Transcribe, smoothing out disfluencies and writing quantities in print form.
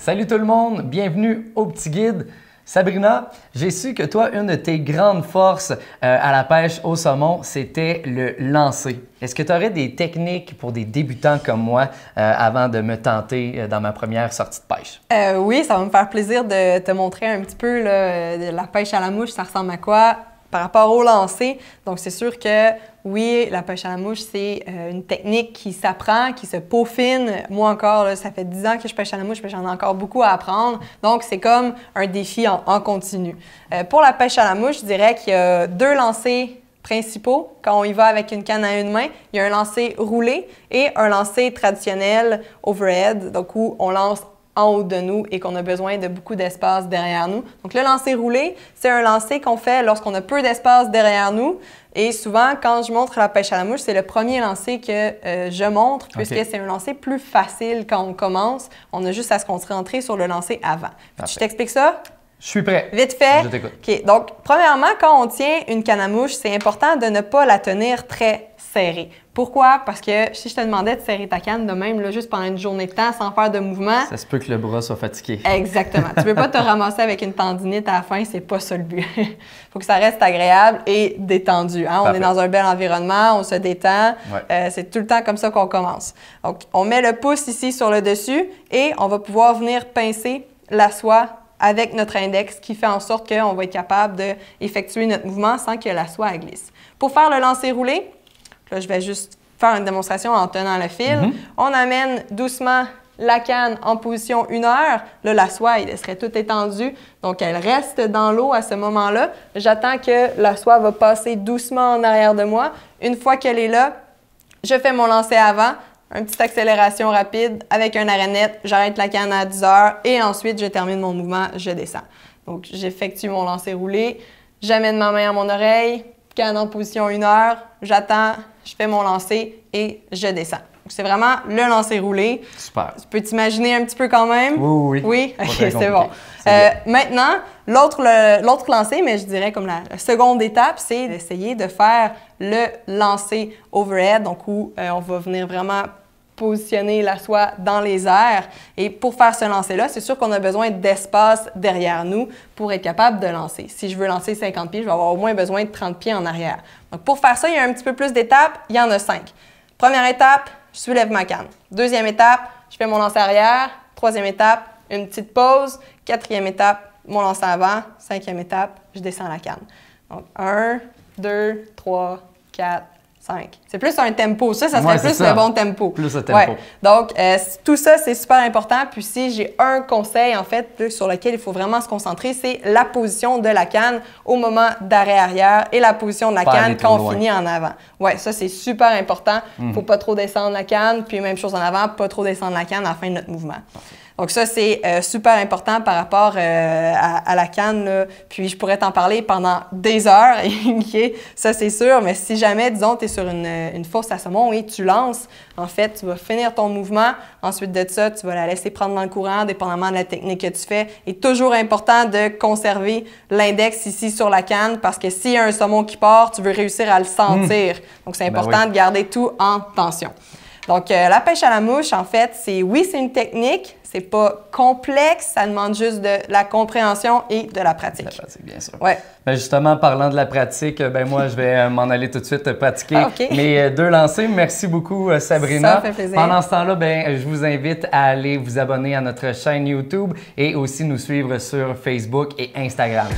Salut tout le monde, bienvenue au Petit Guide. Sabrina, j'ai su que toi, une de tes grandes forces à la pêche au saumon, c'était le lancer. Est-ce que tu aurais des techniques pour des débutants comme moi avant de me tenter dans ma première sortie de pêche? Oui, ça va me faire plaisir de te montrer un petit peu là, la pêche à la mouche, ça ressemble à quoi par rapport au lancer. Donc, c'est sûr que oui, la pêche à la mouche, c'est une technique qui s'apprend, qui se peaufine. Moi encore, là, ça fait 10 ans que je pêche à la mouche, mais j'en ai encore beaucoup à apprendre. Donc, c'est comme un défi en continu. Pour la pêche à la mouche, je dirais qu'il y a deux lancers principaux. Quand on y va avec une canne à une main, il y a un lancer roulé et un lancer traditionnel overhead, donc où on lance en haut de nous et qu'on a besoin de beaucoup d'espace derrière nous. Donc, le lancer roulé, c'est un lancer qu'on fait lorsqu'on a peu d'espace derrière nous. Et souvent, quand je montre la pêche à la mouche, c'est le premier lancer que je montre, puisque c'est un lancer plus facile quand on commence. On a juste à se concentrer sur le lancer avant. Je t'explique ça? Je suis prêt. Vite fait. Je t'écoute. OK. Donc, premièrement, quand on tient une canne à mouche, c'est important de ne pas la tenir très serrée. Pourquoi? Parce que si je te demandais de serrer ta canne de même, là, juste pendant une journée de temps, sans faire de mouvement... Ça se peut que le bras soit fatigué. Exactement. Tu ne veux pas te ramasser avec une tendinite à la fin, c'est pas ça le but. Il faut que ça reste agréable et détendu. Hein? On est dans un bel environnement, on se détend. Ouais. C'est tout le temps comme ça qu'on commence. Donc, on met le pouce ici sur le dessus et on va pouvoir venir pincer la soie avec notre index, qui fait en sorte qu'on va être capable d'effectuer notre mouvement sans que la soie glisse. Pour faire le lancer roulé, là, je vais juste faire une démonstration en tenant le fil. On amène doucement la canne en position 1 heure. Là, la soie, elle serait toute étendue, donc elle reste dans l'eau à ce moment-là. J'attends que la soie va passer doucement en arrière de moi. Une fois qu'elle est là, je fais mon lancer avant. Une petite accélération rapide avec un arrêt net, j'arrête la canne à 10 heures et ensuite je termine mon mouvement, je descends. Donc j'effectue mon lancer roulé, j'amène ma main à mon oreille, canne en position 1 heure, j'attends, je fais mon lancer et je descends. C'est vraiment le lancer roulé. Super. Tu peux t'imaginer un petit peu quand même? Oui. Oui? OK, c'est bon. Maintenant, l'autre lancer, mais je dirais comme la seconde étape, c'est d'essayer de faire le lancer overhead, donc où on va venir vraiment positionner la soie dans les airs. Et pour faire ce lancer-là, c'est sûr qu'on a besoin d'espace derrière nous pour être capable de lancer. Si je veux lancer 50 pieds, je vais avoir au moins besoin de 30 pieds en arrière. Donc, pour faire ça, il y a un petit peu plus d'étapes. Il y en a 5. Première étape, je soulève ma canne. Deuxième étape, je fais mon lancer arrière. Troisième étape, une petite pause. Quatrième étape, mon lancer avant. Cinquième étape, je descends la canne. Donc, 1, 2, 3, 4, 5. C'est plus un tempo. Ça serait plus le bon tempo. Plus le tempo. Ouais. Donc, tout ça, c'est super important. Puis si j'ai un conseil, en fait, sur lequel il faut vraiment se concentrer, c'est la position de la canne au moment d'arrêt arrière et la position de la canne quand on finit en avant. Ouais, ça, c'est super important. Il ne faut pas trop descendre la canne. Puis même chose en avant, pas trop descendre la canne à la fin de notre mouvement. Donc ça, c'est super important par rapport à la canne, là. Puis je pourrais t'en parler pendant des heures, ça c'est sûr, mais si jamais, disons, tu es sur une fosse à saumon et tu lances, en fait, tu vas finir ton mouvement. Ensuite de ça, tu vas la laisser prendre dans le courant, dépendamment de la technique que tu fais. Il est toujours important de conserver l'index ici sur la canne parce que s'il y a un saumon qui part, tu veux réussir à le sentir. Donc c'est important de garder tout en tension. Donc, la pêche à la mouche, en fait, c'est une technique, c'est pas complexe, ça demande juste de la compréhension et de la pratique. La pratique, bien sûr. Ouais. Ben justement, parlant de la pratique, moi, je vais m'en aller tout de suite pratiquer mes deux lancers. Merci beaucoup, Sabrina. Ça fait plaisir. Pendant ce temps-là, je vous invite à aller vous abonner à notre chaîne YouTube et aussi nous suivre sur Facebook et Instagram.